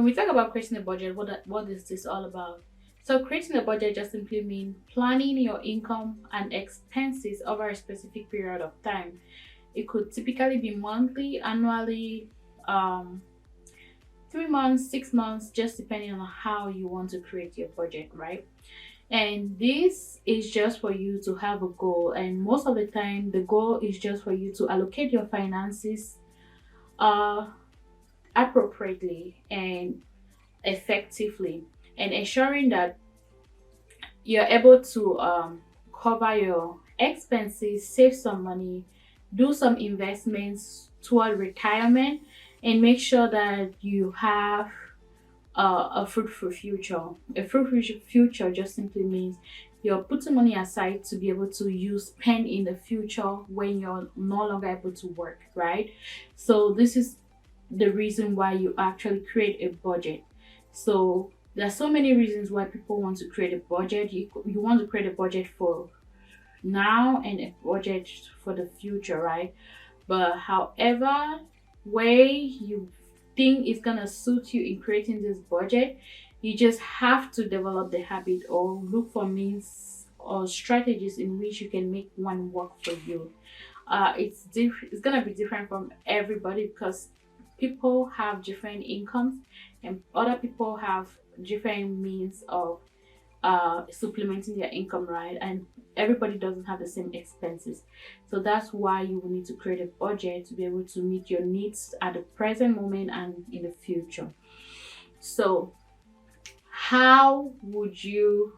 When we talk about creating a budget, what is this all about? So creating a budget just simply means planning your income and expenses over a specific period of time. It could typically be monthly, annually, um, 3 months, 6 months, just depending on how you want to create your budget, right? And this is just for you to have a goal. And most of the time, the goal is just for you to allocate your finances uh, appropriately and effectively, and ensuring that you're able to cover your expenses, save some money, do some investments toward retirement, and make sure that you have a fruitful future. A fruitful future just simply means you're putting money aside to be able to use spend in the future when you're no longer able to work, right? So this is the reason why you actually create a budget. So there are so many reasons why people want to create a budget. You want to create a budget for now and a budget for the future, right? But however way you think is gonna suit you in creating this budget, you just have to develop the habit or look for means or strategies in which you can make one work for you. It's gonna be different from everybody because people have different incomes and other people have different means of supplementing their income, right? And everybody doesn't have the same expenses. So that's why you will need to create a budget to be able to meet your needs at the present moment and in the future. So how would you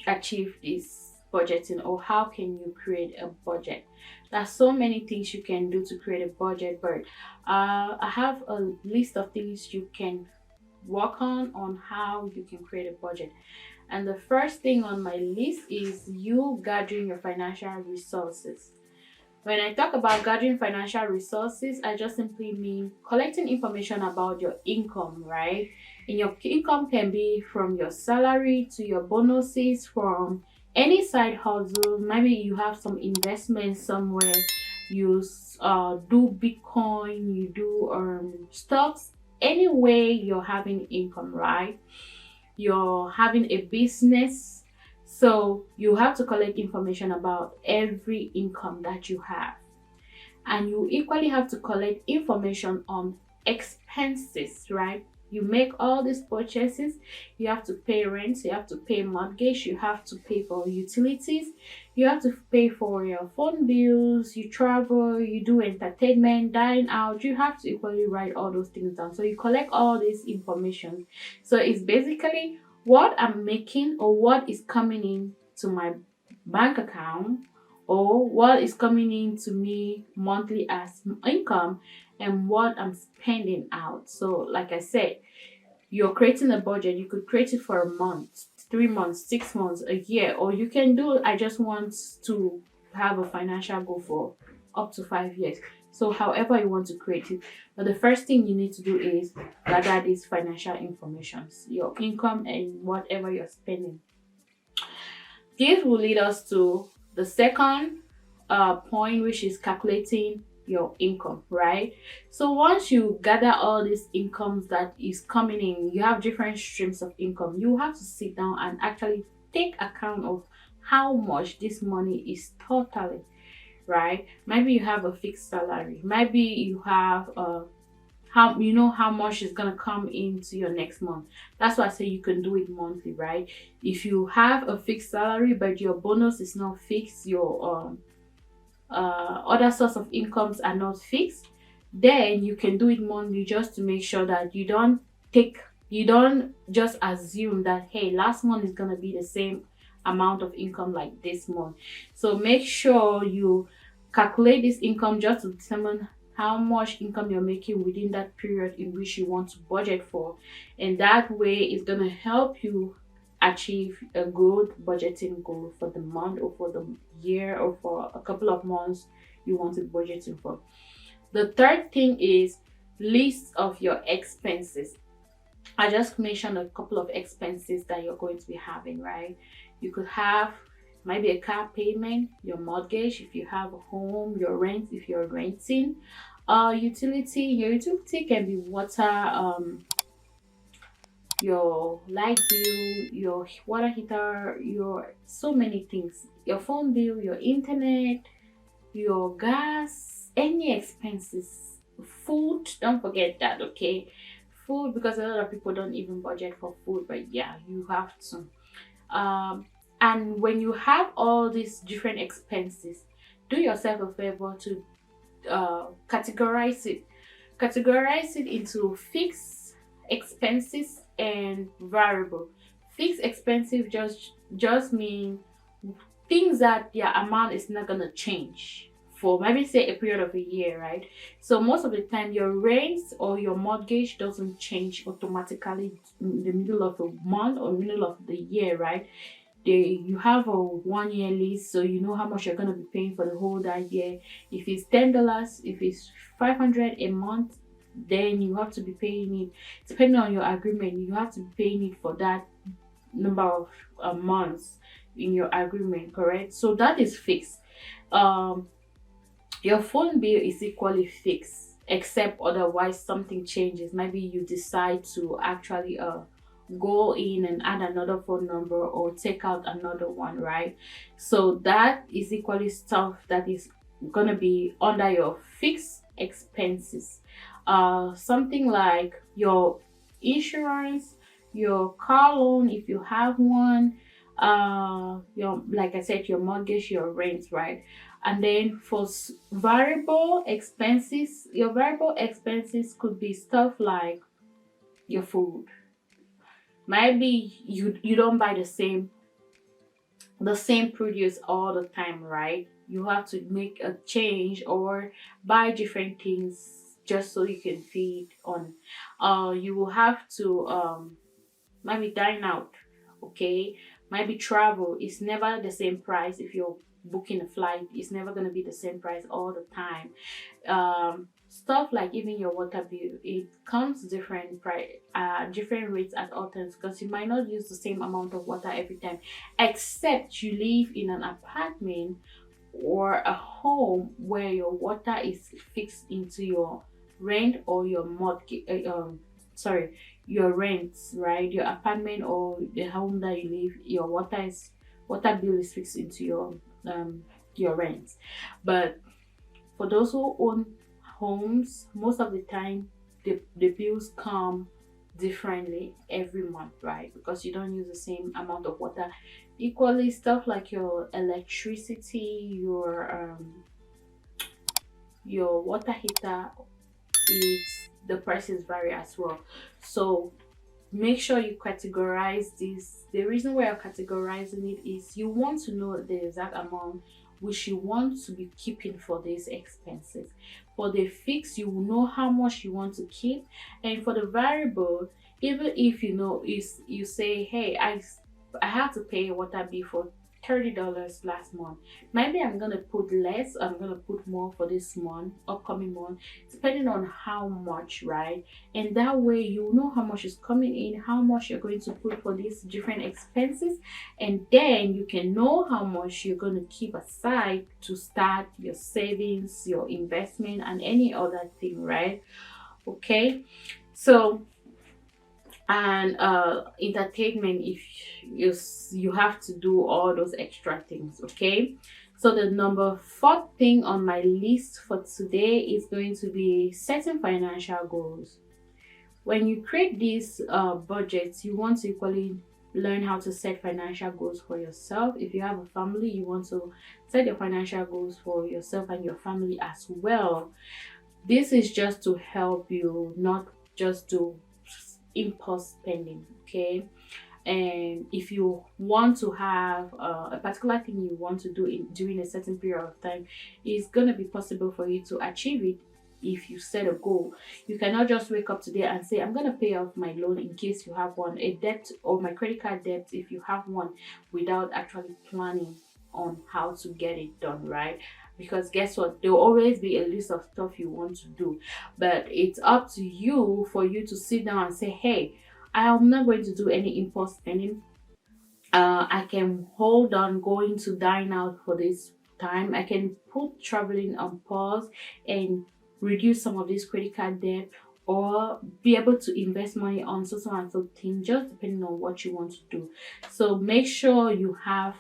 achieve this budgeting, or how can you create a budget? There's so many things you can do to create a budget, but I have a list of things you can work on how you can create a budget. And the first thing on my list is you gathering your financial resources. When I talk about gathering financial resources, I just simply mean collecting information about your income, right? And your income can be from your salary to your bonuses, from any side hustle. Maybe you have some investment somewhere, you do Bitcoin, you do stocks. Anyway, you're having income, right? You're having a business, so you have to collect information about every income that you have, and you equally have to collect information on expenses, right? You make all these purchases, you have to pay rent, you have to pay mortgage, you have to pay for utilities, you have to pay for your phone bills, you travel, you do entertainment, dine out, you have to equally write all those things down. So you collect all this information. So it's basically what I'm making or what is coming in to my bank account, or what is coming in to me monthly as income, and what I'm spending out. So, like I said, you're creating a budget. You could create it for a month, 3 months, 6 months, a year, or you can do I just want to have a financial goal for up to 5 years. So, however you want to create it. But the first thing you need to do is gather these financial information, your income and whatever you're spending. This will lead us to the second point, which is calculating your income, right? So once you gather all these incomes that is coming in, you have different streams of income. You have to sit down and actually take account of how much this money is totally, right? Maybe you have a fixed salary. Maybe you have how you know how much is gonna come into your next month. That's why I say you can do it monthly, right? If you have a fixed salary but your bonus is not fixed, your other source of incomes are not fixed, then you can do it monthly just to make sure that you don't just assume that hey, last month is gonna be the same amount of income like this month. So make sure you calculate this income just to determine how much income you're making within that period in which you want to budget for, and that way it's going to help you achieve a good budgeting goal for the month or for the year or for a couple of months you want to budgeting for. The third thing is list of your expenses. I just mentioned a couple of expenses that you're going to be having, right? You could have maybe a car payment, your mortgage if you have a home, your rent if you're renting, utility. Your utility can be water, your light bill, your water heater, your so many things, your phone bill, your internet, your gas, any expenses, food. Don't forget that, okay? Food, because a lot of people don't even budget for food, but yeah, you have to. Um, and when you have all these different expenses, do yourself a favor to categorize it. Categorize it into fixed expenses and variable. Fixed expensive just mean things that their amount is not gonna change for maybe say a period of a year, right? So most of the time your rent or your mortgage doesn't change automatically in the middle of a month or middle of the year, right? You have a 1 year lease, so you know how much you're gonna be paying for the whole that year. If it's $10, if it's 500 a month, then you have to be paying it depending on your agreement. You have to be paying it for that number of months in your agreement, correct? So that is fixed. um your phone bill is equally fixed, except otherwise something changes. Maybe you decide to actually go in and add another phone number or take out another one, right? So that is equally stuff that is gonna be under your fixed expenses. Something like your insurance, your car loan if you have one, your, like I said, your mortgage, your rent, right? And then for variable expenses, your variable expenses could be stuff like your food. Maybe you don't buy the same produce all the time, right? You have to make a change or buy different things just so you can feed on. You will have to maybe dine out, okay? Maybe travel is never the same price. If you're booking a flight, it's never going to be the same price all the time. Stuff like even your water bill, it comes different price, different rates at all times, because you might not use the same amount of water every time, except you live in an apartment or a home where your water is fixed into your rent or your mortgage. Sorry, your rents, right? Your apartment or the home that you live, your water bill is fixed into your rent. But for those who own homes, most of the time the bills come differently every month, right? Because you don't use the same amount of water. Equally, stuff like your electricity, your water heater, it's the prices vary as well. So make sure you categorize this. The reason why you're categorizing it is you want to know the exact amount which you want to be keeping for these expenses. For the fixed, you will know how much you want to keep, and for the variable, even if you know is you say, hey, I have to pay water bill for $30 last month. Maybe I'm gonna put less, I'm gonna put more for this month, upcoming month, depending on how much, right? And that way you know how much is coming in, how much you're going to put for these different expenses, and then you can know how much you're going to keep aside to start your savings, your investment, and any other thing, right? Okay, so and entertainment, if you have to do all those extra things, okay? So the number fourth thing on my list for today is going to be setting financial goals. When you create these budgets, you want to equally learn how to set financial goals for yourself. If you have a family, you want to set your financial goals for yourself and your family as well. This is just to help you not just do impulse spending, okay? And if you want to have a particular thing you want to do during a certain period of time, it's going to be possible for you to achieve it if you set a goal. You cannot just wake up today and say, I'm going to pay off my loan in case you have one, a debt or my credit card debt if you have one, without actually planning on how to get it done, right? Because guess what, there will always be a list of stuff you want to do, but it's up to you for you to sit down and say, hey, I am not going to do any impulse spending. I can hold on going to dine out for this time. I can put traveling on pause and reduce some of this credit card debt, or be able to invest money on so and so thing, just depending on what you want to do. So make sure you have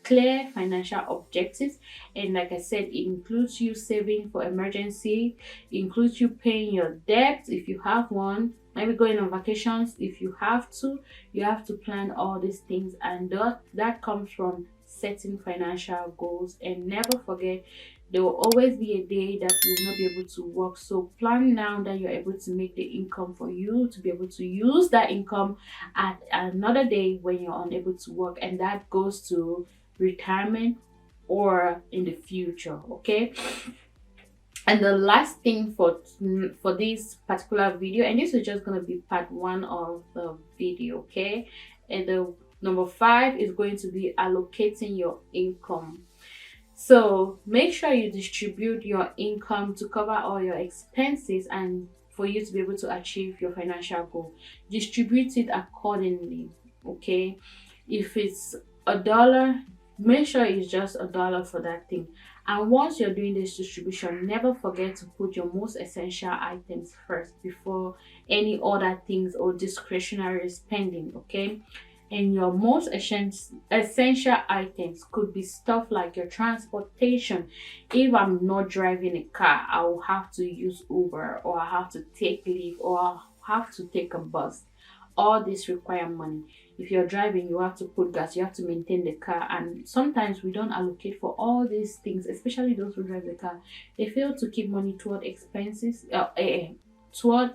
clear financial objectives, and like I said, it includes you saving for emergency, includes you paying your debt if you have one, maybe going on vacations if you have to. You have to plan all these things, and that comes from setting financial goals. And never forget, there will always be a day that you will not be able to work, so plan now that you're able to make the income for you to be able to use that income at another day when you're unable to work, and that goes to retirement or in the future. Okay, and the last thing for this particular video, and this is just going to be part one of the video. Okay, and the number 5 is going to be allocating your income. So make sure you distribute your income to cover all your expenses and for you to be able to achieve your financial goal. Distribute it accordingly. Okay, if it's $1, make sure it's just $1 for that thing. And once you're doing this distribution, never forget to put your most essential items first before any other things or discretionary spending. Okay, and your most essential items could be stuff like your transportation. If I'm not driving a car, I will have to use Uber, or I have to take leave, or I have to take a bus. All this require money. If you're driving, you have to put gas, you have to maintain the car, and sometimes we don't allocate for all these things, especially those who drive the car. They fail to keep money toward expenses, toward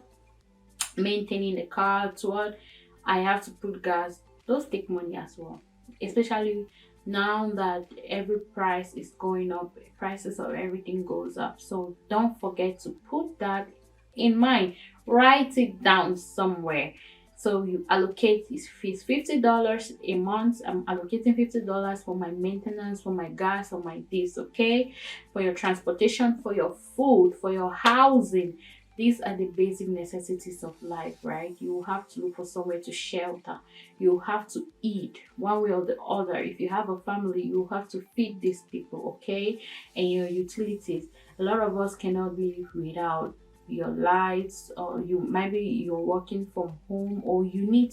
maintaining the car, toward I have to put gas. Those take money as well, especially now that every price is going up, prices of everything goes up. So don't forget to put that in mind. Write it down somewhere. So you allocate this fees, $50 a month. I'm allocating $50 for my maintenance, for my gas, for my this, okay? For your transportation, for your food, for your housing. These are the basic necessities of life, right? You have to look for somewhere to shelter. You have to eat one way or the other. If you have a family, you have to feed these people, okay? And your utilities. A lot of us cannot live without your lights, or you're working from home, or you need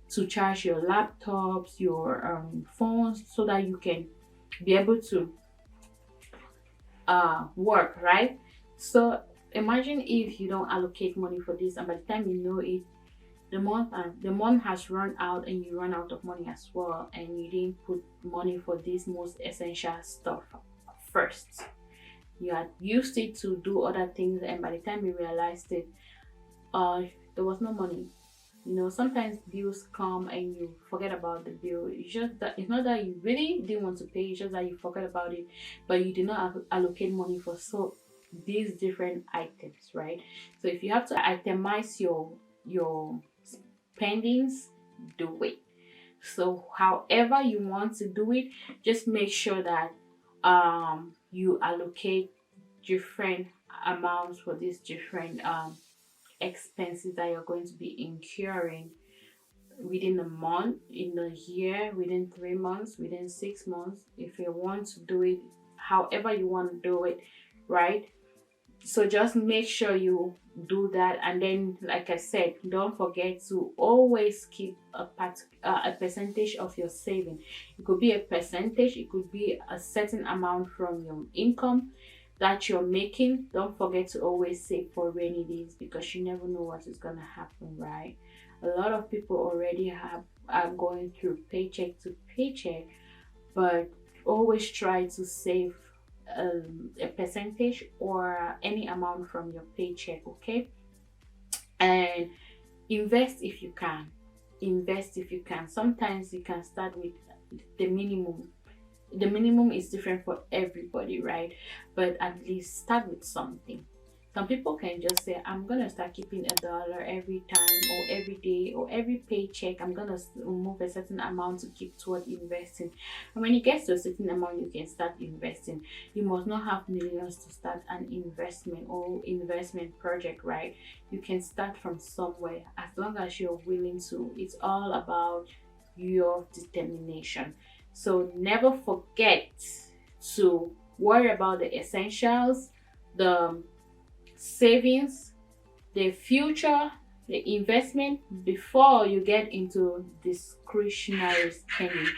to charge your laptops, your phones, so that you can be able to work, right? So imagine if you don't allocate money for this, and by the time you know it, the month has run out, and you run out of money as well, and you didn't put money for this most essential stuff first. You had used it to do other things, and by the time you realized it, there was no money. Sometimes bills come and you forget about the bill. It's just that it's not that you really didn't want to pay, it's just that you forget about it, but you did not allocate money for these different items, right? So if you have to itemize your spendings, do it. So however you want to do it, just make sure that you allocate different amounts for these different expenses that you're going to be incurring within a month, in a year, within 3 months, within 6 months. If you want to do it however you want to do it, right? So just make sure you do that, and then, like I said, don't forget to always keep a percentage of your saving. It could be a percentage, it could be a certain amount from your income that you're making. Don't forget to always save for rainy days, because you never know what is gonna happen, right? A lot of people already are going through paycheck to paycheck, but always try to save a percentage or any amount from your paycheck, okay? And invest if you can. Sometimes you can start with the minimum. The minimum is different for everybody, right? But at least start with something. Some people can just say, I'm gonna start keeping $1 every time, or every day, or every paycheck. I'm gonna remove a certain amount to keep toward investing. And when it gets to a certain amount, you can start investing. You must not have millions to start an investment or investment project, right? You can start from somewhere as long as you're willing to. It's all about your determination. So never forget to worry about the essentials, the savings, the future, the investment, before you get into discretionary spending.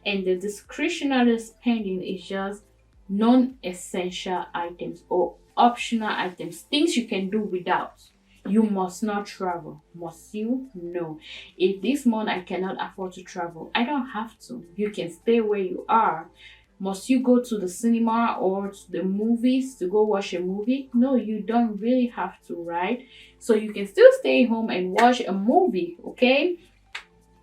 And the discretionary spending is just non-essential items or optional items, things you can do without. You must not travel. Must you? No. If this month I cannot afford to travel, I don't have to. You can stay where you are. Must you go to the cinema or to the movies to go watch a movie? No, you don't really have to, right? So you can still stay home and watch a movie, okay?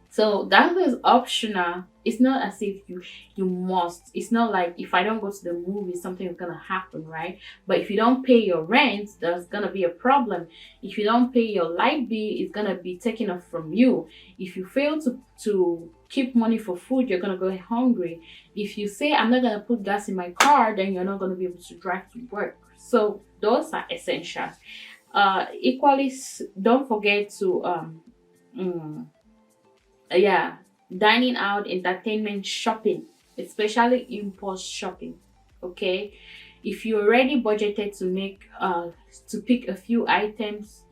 So that is optional. It's not as if you must. It's not like if I don't go to the movie, something is gonna happen, right? But if you don't pay your rent, there's gonna be a problem. If you don't pay your light bill, it's gonna be taken off from you. If you fail to keep money for food, you're gonna go hungry. If you say I'm not gonna put gas in my car, then you're not gonna be able to drive to work. So those are essentials. Equally, don't forget to yeah, dining out, entertainment, shopping, especially impulse shopping. Okay, if you already budgeted to make to pick a few items,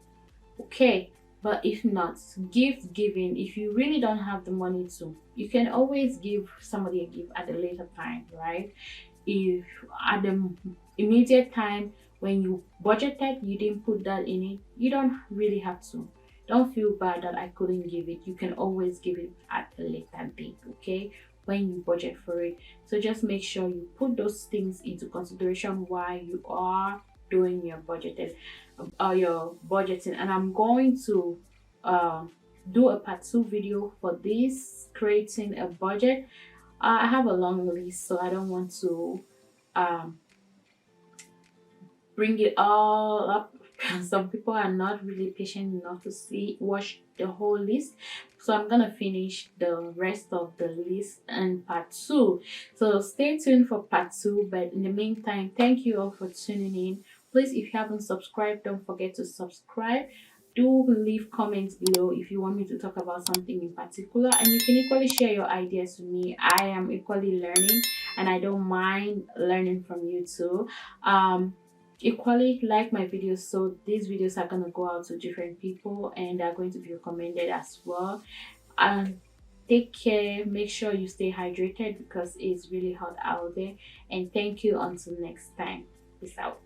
okay. But if not, gift giving, if you really don't have the money to, you can always give somebody a gift at a later time, right? If at the immediate time when you budgeted you didn't put that in it, you don't really have to. Don't feel bad that I couldn't give it. You can always give it at a later date, okay? When you budget for it. So just make sure you put those things into consideration while you are doing your budgeting. And I'm going to do a part 2 video for this, creating a budget. I have a long list, so I don't want to bring it all up. Some people are not really patient enough to watch the whole list, so I'm gonna finish the rest of the list in part 2. So stay tuned for part 2, but in the meantime, thank you all for tuning in. Please, if you haven't subscribed, don't forget to subscribe. Do leave comments below if you want me to talk about something in particular, and you can equally share your ideas with me. I am equally learning, and I don't mind learning from you too. Equally like my videos, so these videos are going to go out to different people and they're going to be recommended as well. And take care, make sure you stay hydrated because it's really hot out there. And thank you, until next time. Peace out.